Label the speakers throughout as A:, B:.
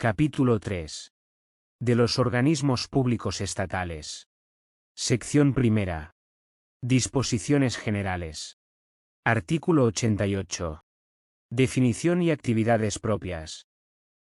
A: Capítulo 3. De los organismos públicos estatales. Sección primera. Disposiciones generales. Artículo 88. Definición y actividades propias.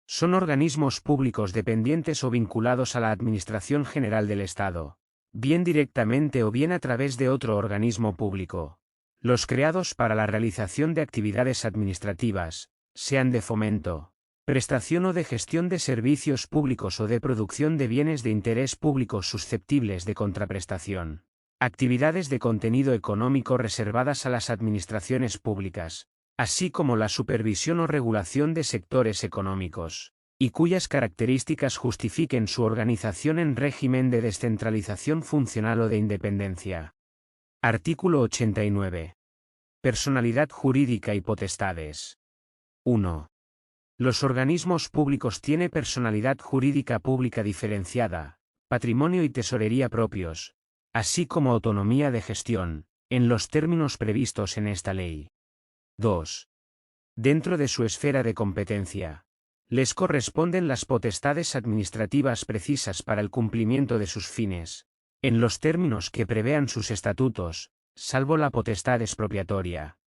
A: Son organismos públicos dependientes o vinculados a la Administración General del Estado, bien directamente o bien a través de otro organismo público. Los creados para la realización de actividades administrativas, sean de fomento, prestación o de gestión de servicios públicos o de producción de bienes de interés público susceptibles de contraprestación. Actividades de contenido económico reservadas a las administraciones públicas, así como la supervisión o regulación de sectores económicos, y cuyas características justifiquen su organización en régimen de descentralización funcional o de independencia. Artículo 89. Personalidad jurídica y potestades. 1. Los organismos públicos tienen personalidad jurídica pública diferenciada, patrimonio y tesorería propios, así como autonomía de gestión, en los términos previstos en esta ley. 2. Dentro de su esfera de competencia, les corresponden las potestades administrativas precisas para el cumplimiento de sus fines, en los términos que prevean sus estatutos, salvo la potestad expropiatoria.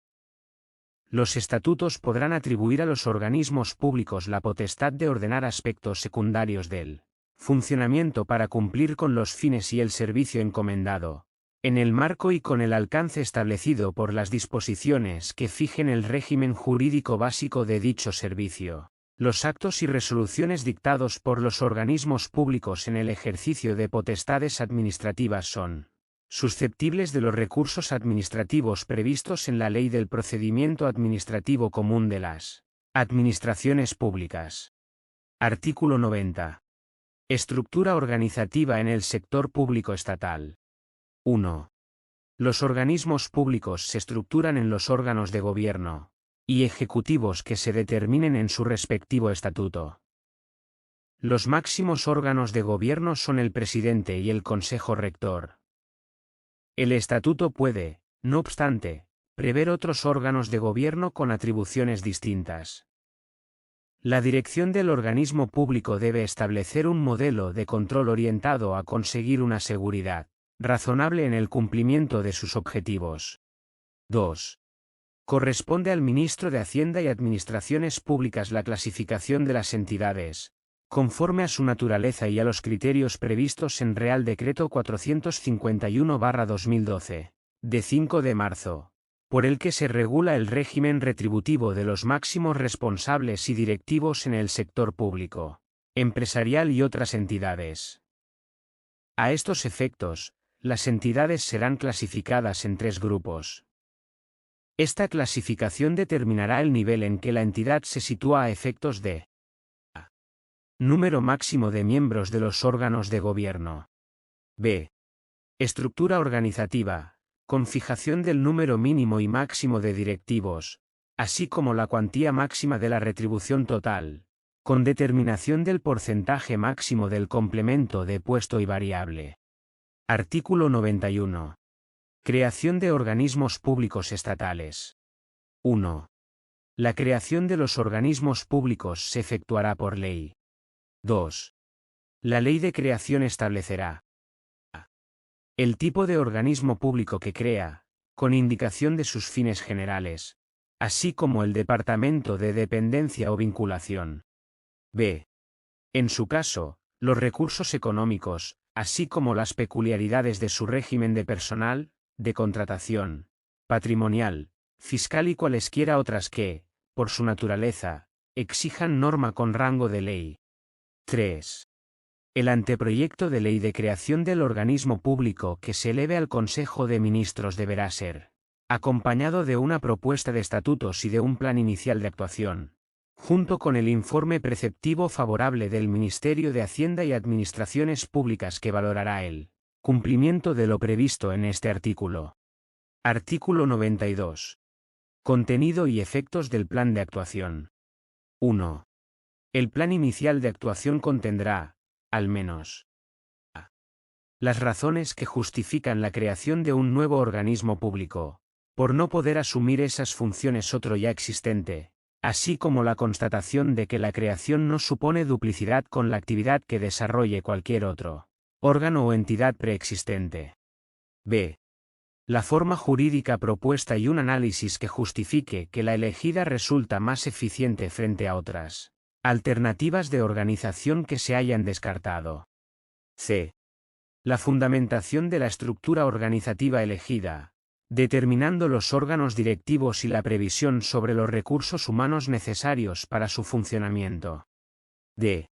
A: Los estatutos podrán atribuir a los organismos públicos la potestad de ordenar aspectos secundarios del funcionamiento para cumplir con los fines y el servicio encomendado, en el marco y con el alcance establecido por las disposiciones que fijen el régimen jurídico básico de dicho servicio. Los actos y resoluciones dictados por los organismos públicos en el ejercicio de potestades administrativas son susceptibles de los recursos administrativos previstos en la Ley del Procedimiento Administrativo Común de las Administraciones Públicas. Artículo 90. Estructura organizativa en el sector público estatal. 1. Los organismos públicos se estructuran en los órganos de gobierno y ejecutivos que se determinen en su respectivo estatuto. Los máximos órganos de gobierno son el presidente y el Consejo Rector. El estatuto puede, no obstante, prever otros órganos de gobierno con atribuciones distintas. La dirección del organismo público debe establecer un modelo de control orientado a conseguir una seguridad razonable en el cumplimiento de sus objetivos. 2. Corresponde al Ministro de Hacienda y Administraciones Públicas la clasificación de las entidades, conforme a su naturaleza y a los criterios previstos en Real Decreto 451/2012, de 5 de marzo, por el que se regula el régimen retributivo de los máximos responsables y directivos en el sector público, empresarial y otras entidades. A estos efectos, las entidades serán clasificadas en 3 grupos. Esta clasificación determinará el nivel en que la entidad se sitúa a efectos de número máximo de miembros de los órganos de gobierno. B. Estructura organizativa, con fijación del número mínimo y máximo de directivos, así como la cuantía máxima de la retribución total, con determinación del porcentaje máximo del complemento de puesto y variable. Artículo 91. Creación de organismos públicos estatales. 1. La creación de los organismos públicos se efectuará por ley. 2. La ley de creación establecerá a. El tipo de organismo público que crea, con indicación de sus fines generales, así como el departamento de dependencia o vinculación. B. En su caso, los recursos económicos, así como las peculiaridades de su régimen de personal, de contratación, patrimonial, fiscal y cualesquiera otras que, por su naturaleza, exijan norma con rango de ley. 3. El anteproyecto de ley de creación del organismo público que se eleve al Consejo de Ministros deberá ser acompañado de una propuesta de estatutos y de un plan inicial de actuación, junto con el informe preceptivo favorable del Ministerio de Hacienda y Administraciones Públicas que valorará el cumplimiento de lo previsto en este artículo. Artículo 92. Contenido y efectos del plan de actuación. 1. El plan inicial de actuación contendrá, al menos, a. Las razones que justifican la creación de un nuevo organismo público, por no poder asumir esas funciones otro ya existente, así como la constatación de que la creación no supone duplicidad con la actividad que desarrolle cualquier otro órgano o entidad preexistente. B. La forma jurídica propuesta y un análisis que justifique que la elegida resulta más eficiente frente a otras alternativas de organización que se hayan descartado. C. La fundamentación de la estructura organizativa elegida, determinando los órganos directivos y la previsión sobre los recursos humanos necesarios para su funcionamiento. D.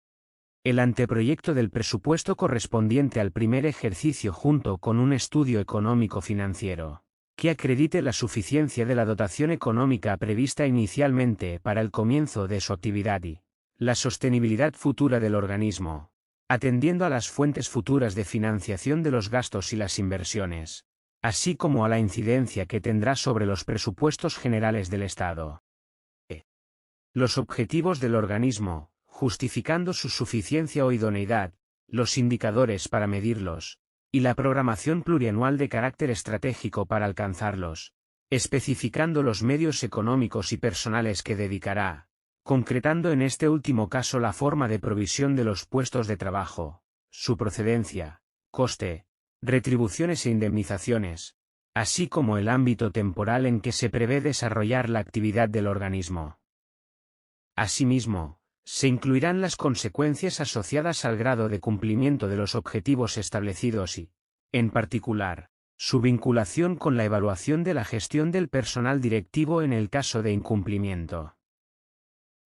A: El anteproyecto del presupuesto correspondiente al primer ejercicio junto con un estudio económico-financiero, que acredite la suficiencia de la dotación económica prevista inicialmente para el comienzo de su actividad y la sostenibilidad futura del organismo, atendiendo a las fuentes futuras de financiación de los gastos y las inversiones, así como a la incidencia que tendrá sobre los presupuestos generales del Estado. E. Los objetivos del organismo, justificando su suficiencia o idoneidad, los indicadores para medirlos, y la programación plurianual de carácter estratégico para alcanzarlos, especificando los medios económicos y personales que dedicará, concretando en este último caso la forma de provisión de los puestos de trabajo, su procedencia, coste, retribuciones e indemnizaciones, así como el ámbito temporal en que se prevé desarrollar la actividad del organismo. Asimismo, se incluirán las consecuencias asociadas al grado de cumplimiento de los objetivos establecidos y, en particular, su vinculación con la evaluación de la gestión del personal directivo en el caso de incumplimiento.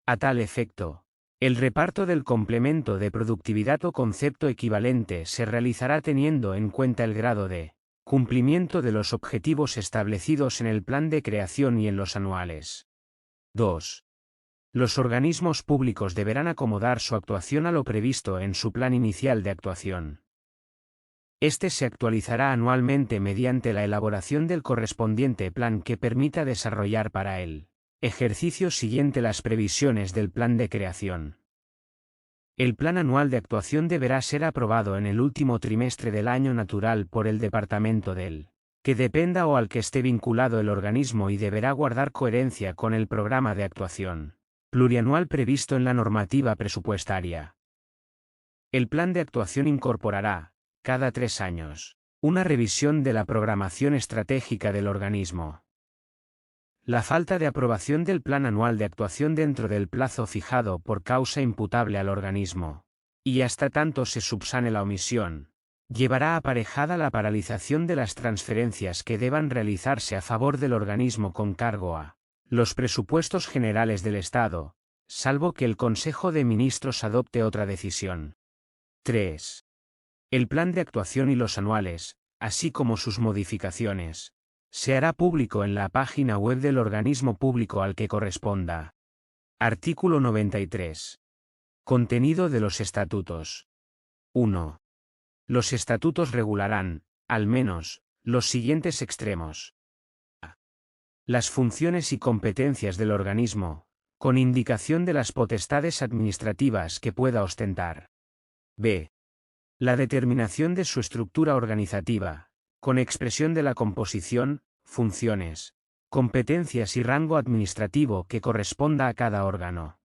A: A tal efecto, el reparto del complemento de productividad o concepto equivalente se realizará teniendo en cuenta el grado de cumplimiento de los objetivos establecidos en el plan de creación y en los anuales. 2. Los organismos públicos deberán acomodar su actuación a lo previsto en su plan inicial de actuación. Este se actualizará anualmente mediante la elaboración del correspondiente plan que permita desarrollar para él ejercicio siguiente las previsiones del plan de creación. El plan anual de actuación deberá ser aprobado en el último trimestre del año natural por el departamento del que dependa o al que esté vinculado el organismo y deberá guardar coherencia con el programa de actuación plurianual previsto en la normativa presupuestaria. El plan de actuación incorporará, cada 3 años, una revisión de la programación estratégica del organismo. La falta de aprobación del plan anual de actuación dentro del plazo fijado por causa imputable al organismo, y hasta tanto se subsane la omisión, llevará aparejada la paralización de las transferencias que deban realizarse a favor del organismo con cargo a los presupuestos generales del Estado, salvo que el Consejo de Ministros adopte otra decisión. 3. El plan de actuación y los anuales, así como sus modificaciones, se hará público en la página web del organismo público al que corresponda. Artículo 93. Contenido de los estatutos. 1. Los estatutos regularán, al menos, los siguientes extremos. A. Las funciones y competencias del organismo, con indicación de las potestades administrativas que pueda ostentar. B. La determinación de su estructura organizativa, con expresión de la composición, funciones, competencias y rango administrativo que corresponda a cada órgano.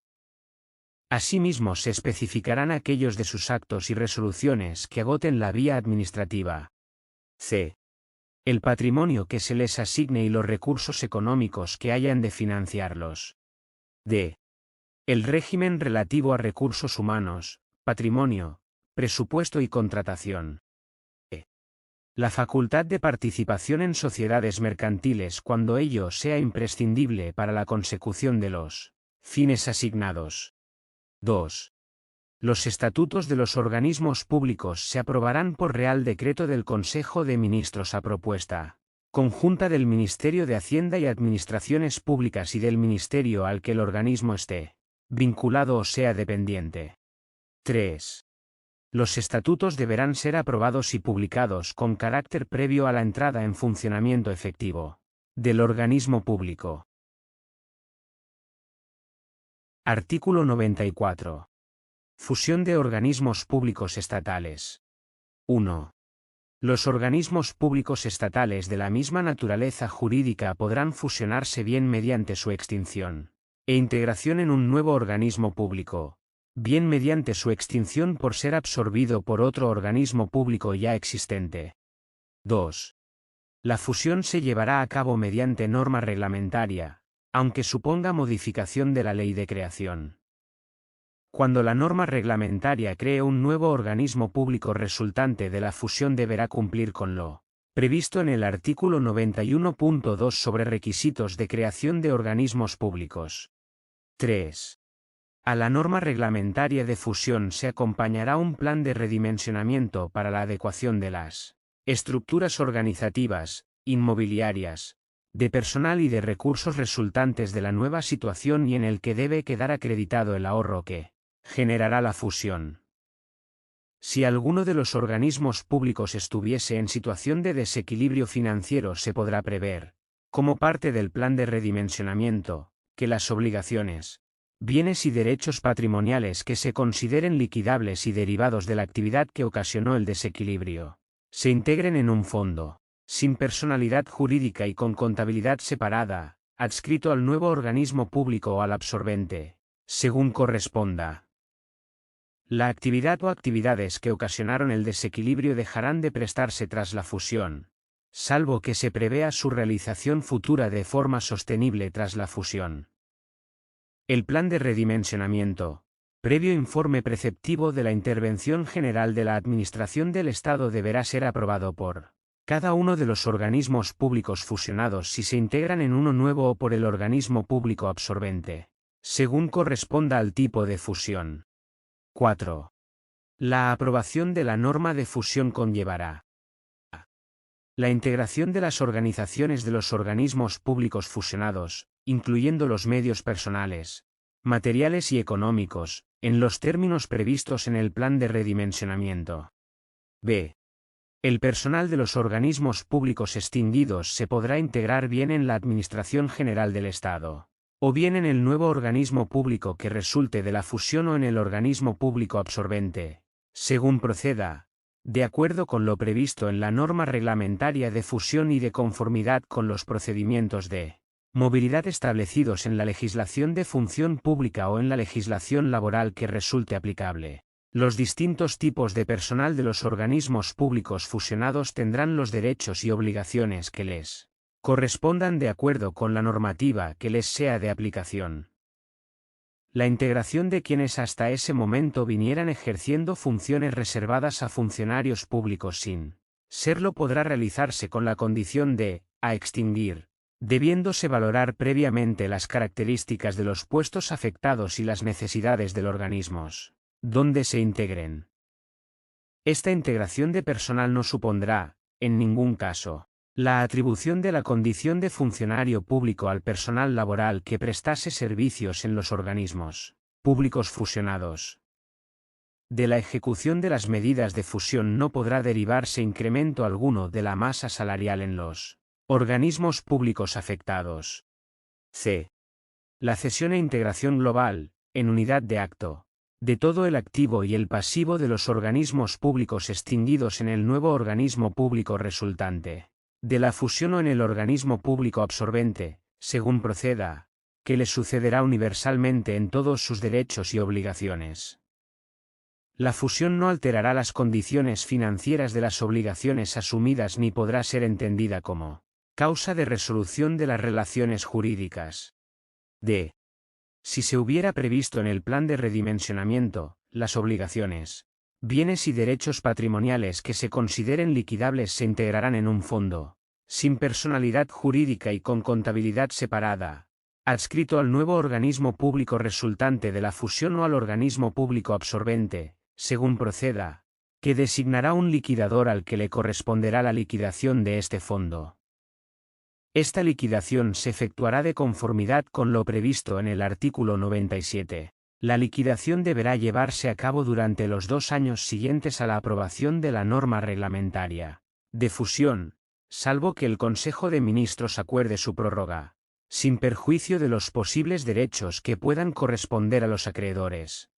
A: Asimismo, se especificarán aquellos de sus actos y resoluciones que agoten la vía administrativa. C. El patrimonio que se les asigne y los recursos económicos que hayan de financiarlos. D. El régimen relativo a recursos humanos, patrimonio, presupuesto y contratación. E. La facultad de participación en sociedades mercantiles cuando ello sea imprescindible para la consecución de los fines asignados. 2. Los estatutos de los organismos públicos se aprobarán por Real Decreto del Consejo de Ministros a propuesta conjunta del Ministerio de Hacienda y Administraciones Públicas y del Ministerio al que el organismo esté vinculado o sea dependiente. 3. Los estatutos deberán ser aprobados y publicados con carácter previo a la entrada en funcionamiento efectivo del organismo público. Artículo 94. Fusión de organismos públicos estatales. 1. Los organismos públicos estatales de la misma naturaleza jurídica podrán fusionarse bien mediante su extinción, e integración en un nuevo organismo público, bien mediante su extinción por ser absorbido por otro organismo público ya existente. 2. La fusión se llevará a cabo mediante norma reglamentaria, aunque suponga modificación de la ley de creación. Cuando la norma reglamentaria cree un nuevo organismo público resultante de la fusión deberá cumplir con lo previsto en el artículo 91.2 sobre requisitos de creación de organismos públicos. 3. A la norma reglamentaria de fusión se acompañará un plan de redimensionamiento para la adecuación de las estructuras organizativas, inmobiliarias, de personal y de recursos resultantes de la nueva situación y en el que debe quedar acreditado el ahorro que generará la fusión. Si alguno de los organismos públicos estuviese en situación de desequilibrio financiero, se podrá prever, como parte del plan de redimensionamiento, que las obligaciones, bienes y derechos patrimoniales que se consideren liquidables y derivados de la actividad que ocasionó el desequilibrio, se integren en un fondo, sin personalidad jurídica y con contabilidad separada, adscrito al nuevo organismo público o al absorbente, según corresponda. La actividad o actividades que ocasionaron el desequilibrio dejarán de prestarse tras la fusión, salvo que se prevea su realización futura de forma sostenible tras la fusión. El plan de redimensionamiento, previo informe preceptivo de la Intervención General de la Administración del Estado, deberá ser aprobado por cada uno de los organismos públicos fusionados si se integran en uno nuevo o por el organismo público absorbente, según corresponda al tipo de fusión. 4. La aprobación de la norma de fusión conllevará la integración de las organizaciones de los organismos públicos fusionados, incluyendo los medios personales, materiales y económicos, en los términos previstos en el plan de redimensionamiento. B. El personal de los organismos públicos extinguidos se podrá integrar bien en la Administración General del Estado, o bien en el nuevo organismo público que resulte de la fusión o en el organismo público absorbente, según proceda, de acuerdo con lo previsto en la norma reglamentaria de fusión y de conformidad con los procedimientos de movilidad establecidos en la legislación de función pública o en la legislación laboral que resulte aplicable. Los distintos tipos de personal de los organismos públicos fusionados tendrán los derechos y obligaciones que les correspondan de acuerdo con la normativa que les sea de aplicación. La integración de quienes hasta ese momento vinieran ejerciendo funciones reservadas a funcionarios públicos sin serlo podrá realizarse con la condición de a extinguir, debiéndose valorar previamente las características de los puestos afectados y las necesidades del organismo donde se integren. Esta integración de personal no supondrá, en ningún caso, la atribución de la condición de funcionario público al personal laboral que prestase servicios en los organismos públicos fusionados. De la ejecución de las medidas de fusión no podrá derivarse incremento alguno de la masa salarial en los organismos públicos afectados. C. La cesión e integración global, en unidad de acto, de todo el activo y el pasivo de los organismos públicos extinguidos en el nuevo organismo público resultante de la fusión o en el organismo público absorbente, según proceda, que le sucederá universalmente en todos sus derechos y obligaciones. La fusión no alterará las condiciones financieras de las obligaciones asumidas ni podrá ser entendida como causa de resolución de las relaciones jurídicas. D. Si se hubiera previsto en el plan de redimensionamiento, las obligaciones, bienes y derechos patrimoniales que se consideren liquidables se integrarán en un fondo, sin personalidad jurídica y con contabilidad separada, adscrito al nuevo organismo público resultante de la fusión o al organismo público absorbente, según proceda, que designará un liquidador al que le corresponderá la liquidación de este fondo. Esta liquidación se efectuará de conformidad con lo previsto en el artículo 97. La liquidación deberá llevarse a cabo durante los 2 años siguientes a la aprobación de la norma reglamentaria de fusión, salvo que el Consejo de Ministros acuerde su prórroga, sin perjuicio de los posibles derechos que puedan corresponder a los acreedores.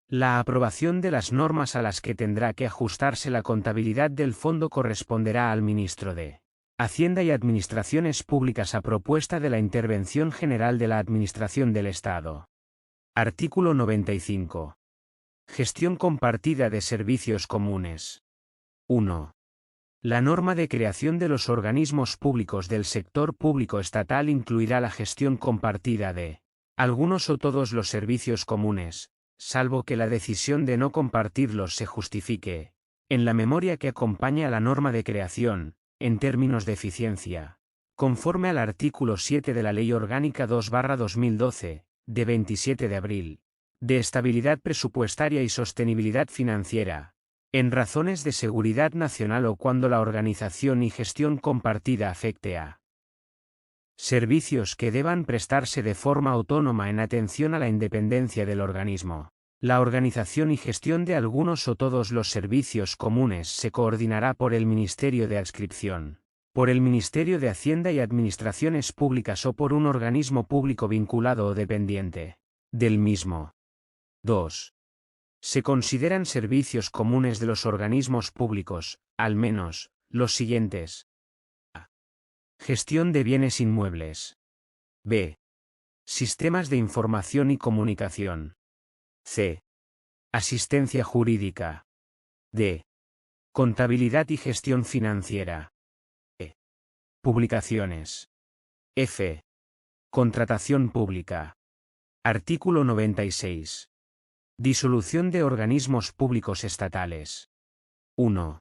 A: La aprobación de las normas a las que tendrá que ajustarse la contabilidad del fondo corresponderá al ministro de Hacienda y Administraciones Públicas a propuesta de la Intervención General de la Administración del Estado. Artículo 95. Gestión compartida de servicios comunes. 1. La norma de creación de los organismos públicos del sector público estatal incluirá la gestión compartida de algunos o todos los servicios comunes, salvo que la decisión de no compartirlos se justifique, en la memoria que acompaña a la norma de creación, en términos de eficiencia, conforme al artículo 7 de la Ley Orgánica 2/2012, de 27 de abril, de estabilidad presupuestaria y sostenibilidad financiera, en razones de seguridad nacional o cuando la organización y gestión compartida afecte a servicios que deban prestarse de forma autónoma en atención a la independencia del organismo. La organización y gestión de algunos o todos los servicios comunes se coordinará por el Ministerio de Adscripción, por el Ministerio de Hacienda y Administraciones Públicas o por un organismo público vinculado o dependiente del mismo. 2. Se consideran servicios comunes de los organismos públicos, al menos, los siguientes. A. Gestión de bienes inmuebles. B. Sistemas de información y comunicación. C. Asistencia jurídica. D. Contabilidad y gestión financiera. E. Publicaciones. F. Contratación pública. Artículo 96. Disolución de organismos públicos estatales. 1.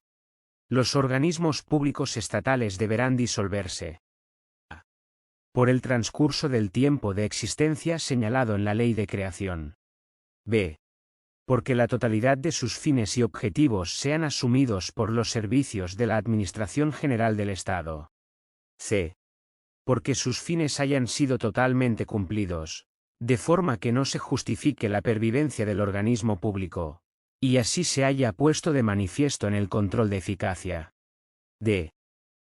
A: Los organismos públicos estatales deberán disolverse. A. Por el transcurso del tiempo de existencia señalado en la ley de creación. B. Porque la totalidad de sus fines y objetivos sean asumidos por los servicios de la Administración General del Estado. C. Porque sus fines hayan sido totalmente cumplidos, de forma que no se justifique la pervivencia del organismo público, y así se haya puesto de manifiesto en el control de eficacia. D.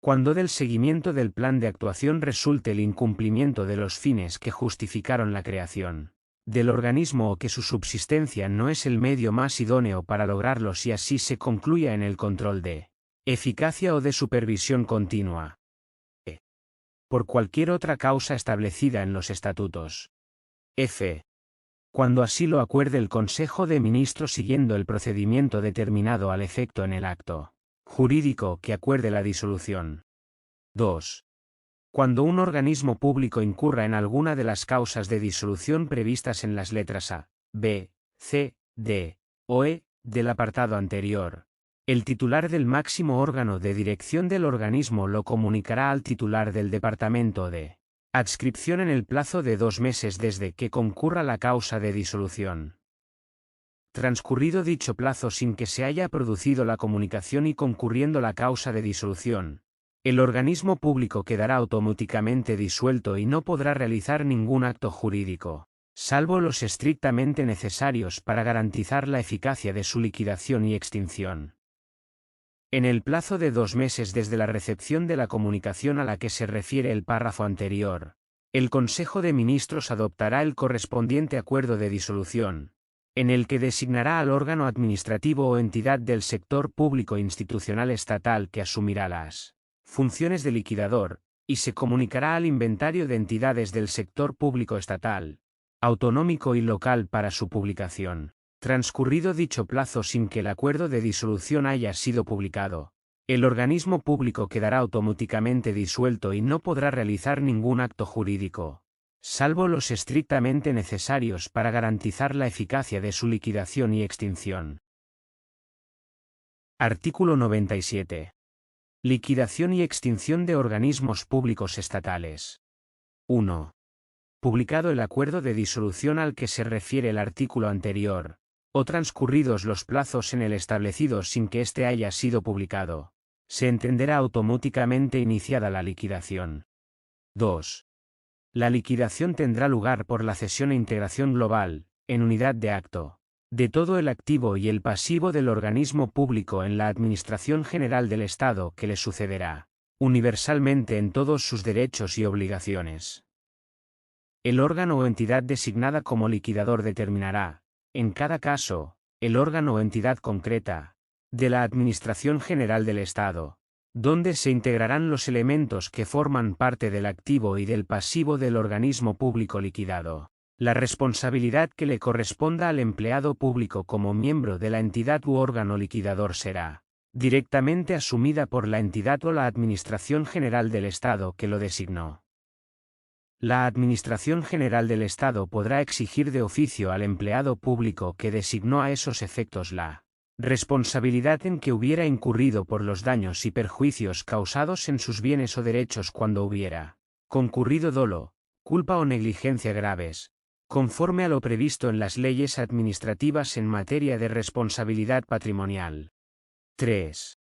A: Cuando del seguimiento del plan de actuación resulte el incumplimiento de los fines que justificaron la creación del organismo o que su subsistencia no es el medio más idóneo para lograrlos y así se concluya en el control de eficacia o de supervisión continua. E. Por cualquier otra causa establecida en los estatutos. F. Cuando así lo acuerde el Consejo de Ministros siguiendo el procedimiento determinado al efecto en el acto jurídico que acuerde la disolución. 2. Cuando un organismo público incurra en alguna de las causas de disolución previstas en las letras A, B, C, D o E del apartado anterior, el titular del máximo órgano de dirección del organismo lo comunicará al titular del departamento de adscripción en el plazo de 2 meses desde que concurra la causa de disolución. Transcurrido dicho plazo sin que se haya producido la comunicación y concurriendo la causa de disolución, el organismo público quedará automáticamente disuelto y no podrá realizar ningún acto jurídico, salvo los estrictamente necesarios para garantizar la eficacia de su liquidación y extinción. En el plazo de 2 meses desde la recepción de la comunicación a la que se refiere el párrafo anterior, el Consejo de Ministros adoptará el correspondiente acuerdo de disolución, en el que designará al órgano administrativo o entidad del sector público institucional estatal que asumirá las funciones de liquidador, y se comunicará al inventario de entidades del sector público estatal, autonómico y local para su publicación. Transcurrido dicho plazo sin que el acuerdo de disolución haya sido publicado, el organismo público quedará automáticamente disuelto y no podrá realizar ningún acto jurídico, salvo los estrictamente necesarios para garantizar la eficacia de su liquidación y extinción. Artículo 97. Liquidación y extinción de organismos públicos estatales. 1. Publicado el acuerdo de disolución al que se refiere el artículo anterior, o transcurridos los plazos en el establecido sin que éste haya sido publicado, se entenderá automáticamente iniciada la liquidación. 2. La liquidación tendrá lugar por la cesión e integración global, en unidad de acto, de todo el activo y el pasivo del organismo público en la Administración General del Estado que le sucederá, universalmente en todos sus derechos y obligaciones. El órgano o entidad designada como liquidador determinará, en cada caso, el órgano o entidad concreta, de la Administración General del Estado, donde se integrarán los elementos que forman parte del activo y del pasivo del organismo público liquidado. La responsabilidad que le corresponda al empleado público como miembro de la entidad u órgano liquidador será directamente asumida por la entidad o la Administración General del Estado que lo designó. La Administración General del Estado podrá exigir de oficio al empleado público que designó a esos efectos la responsabilidad en que hubiera incurrido por los daños y perjuicios causados en sus bienes o derechos cuando hubiera concurrido dolo, culpa o negligencia graves, conforme a lo previsto en las leyes administrativas en materia de responsabilidad patrimonial. 3.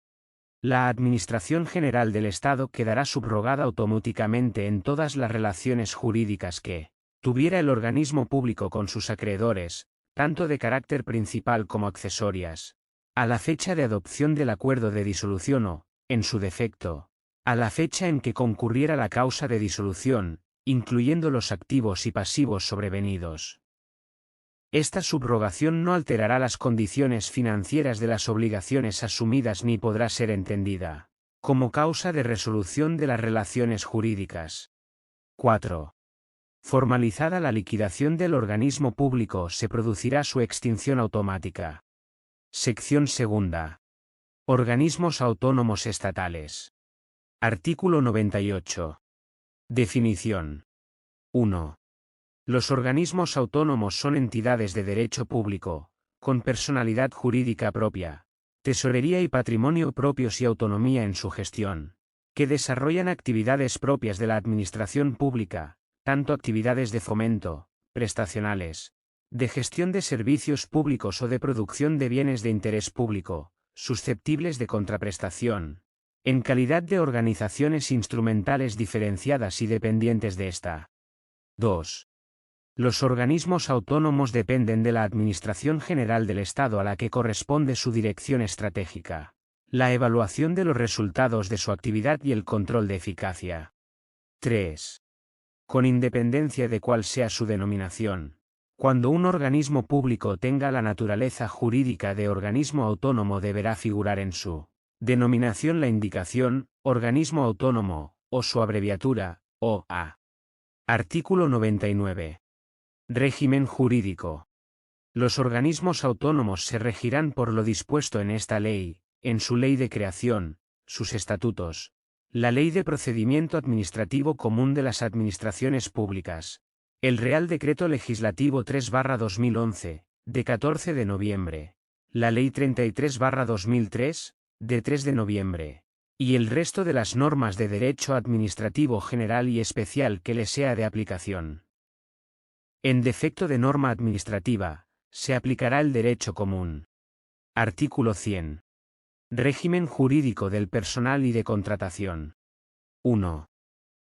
A: La Administración General del Estado quedará subrogada automáticamente en todas las relaciones jurídicas que tuviera el organismo público con sus acreedores, tanto de carácter principal como accesorias, a la fecha de adopción del acuerdo de disolución o, en su defecto, a la fecha en que concurriera la causa de disolución, incluyendo los activos y pasivos sobrevenidos. Esta subrogación no alterará las condiciones financieras de las obligaciones asumidas ni podrá ser entendida como causa de resolución de las relaciones jurídicas. 4. Formalizada la liquidación del organismo público, se producirá su extinción automática. Sección segunda. Organismos autónomos estatales. Artículo 98. Definición. 1. Los organismos autónomos son entidades de derecho público, con personalidad jurídica propia, tesorería y patrimonio propios y autonomía en su gestión, que desarrollan actividades propias de la administración pública, tanto actividades de fomento, prestacionales, de gestión de servicios públicos o de producción de bienes de interés público, susceptibles de contraprestación, en calidad de organizaciones instrumentales diferenciadas y dependientes de esta. 2. Los organismos autónomos dependen de la Administración General del Estado a la que corresponde su dirección estratégica, la evaluación de los resultados de su actividad y el control de eficacia. 3. Con independencia de cuál sea su denominación, cuando un organismo público tenga la naturaleza jurídica de organismo autónomo deberá figurar en su denominación la indicación, organismo autónomo, o su abreviatura, OA. Artículo 99. Régimen jurídico. Los organismos autónomos se regirán por lo dispuesto en esta ley, en su ley de creación, sus estatutos, la Ley de Procedimiento Administrativo Común de las Administraciones Públicas, el Real Decreto Legislativo 3/2011, de 14 de noviembre, la Ley 33/2003, de 3 de noviembre, y el resto de las normas de derecho administrativo general y especial que le sea de aplicación. En defecto de norma administrativa, se aplicará el derecho común. Artículo 100. Régimen jurídico del personal y de contratación. 1.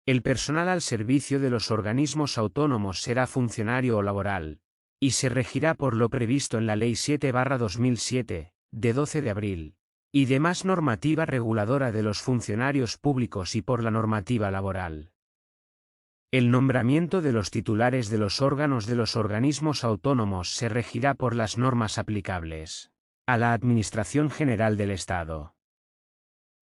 A: El personal al servicio de los organismos autónomos será funcionario o laboral, y se regirá por lo previsto en la Ley 7/2007, de 12 de abril, y demás normativa reguladora de los funcionarios públicos y por la normativa laboral. El nombramiento de los titulares de los órganos de los organismos autónomos se regirá por las normas aplicables a la Administración General del Estado.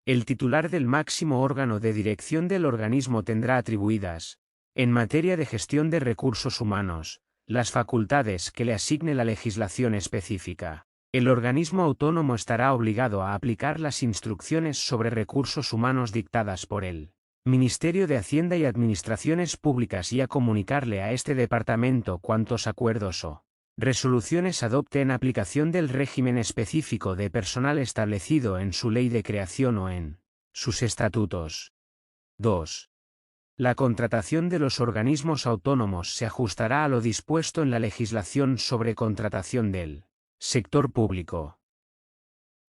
A: El titular del máximo órgano de dirección del organismo tendrá atribuidas, en materia de gestión de recursos humanos, las facultades que le asigne la legislación específica. El organismo autónomo estará obligado a aplicar las instrucciones sobre recursos humanos dictadas por él. Ministerio de Hacienda y Administraciones Públicas y a comunicarle a este departamento cuantos acuerdos o resoluciones adopte en aplicación del régimen específico de personal establecido en su ley de creación o en sus estatutos. 2. La contratación de los organismos autónomos se ajustará a lo dispuesto en la legislación sobre contratación del sector público.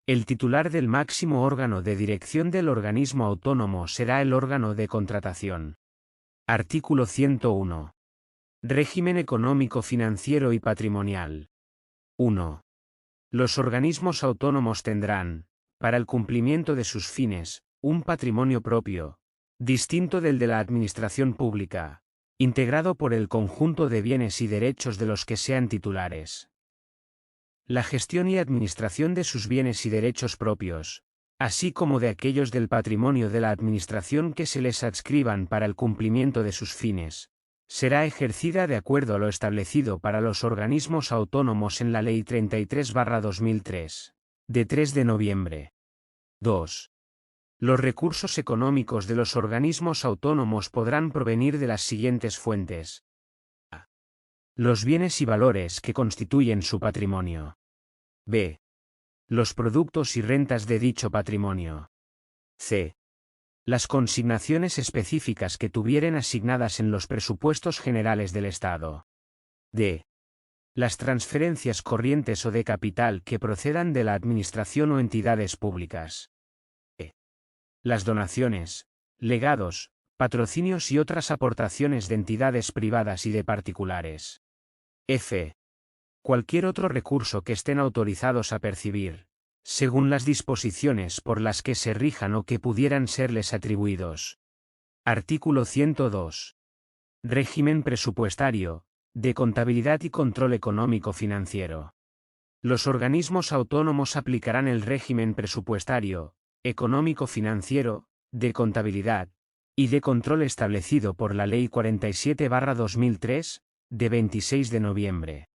A: El titular del máximo órgano de dirección del organismo autónomo será el órgano de contratación. Artículo 101. Régimen económico, financiero y patrimonial. 1. Los organismos autónomos tendrán, para el cumplimiento de sus fines, un patrimonio propio, distinto del de la administración pública, integrado por el conjunto de bienes y derechos de los que sean titulares. La gestión y administración de sus bienes y derechos propios, así como de aquellos del patrimonio de la Administración que se les adscriban para el cumplimiento de sus fines, será ejercida de acuerdo a lo establecido para los organismos autónomos en la Ley 33/2003, de 3 de noviembre. 2. Los recursos económicos de los organismos autónomos podrán provenir de las siguientes fuentes. A. Los bienes y valores que constituyen su patrimonio. B. Los productos y rentas de dicho patrimonio. C. Las consignaciones específicas que tuvieren asignadas en los presupuestos generales del Estado. D. Las transferencias corrientes o de capital que procedan de la Administración o entidades públicas. E. Las donaciones, legados, patrocinios y otras aportaciones de entidades privadas y de particulares. F. Cualquier otro recurso que estén autorizados a percibir, según las disposiciones por las que se rijan o que pudieran serles atribuidos. Artículo 102. Régimen presupuestario, de contabilidad y control económico-financiero. Los organismos autónomos aplicarán el régimen presupuestario, económico-financiero, de contabilidad y de control establecido por la Ley 47/2003, de 26 de noviembre.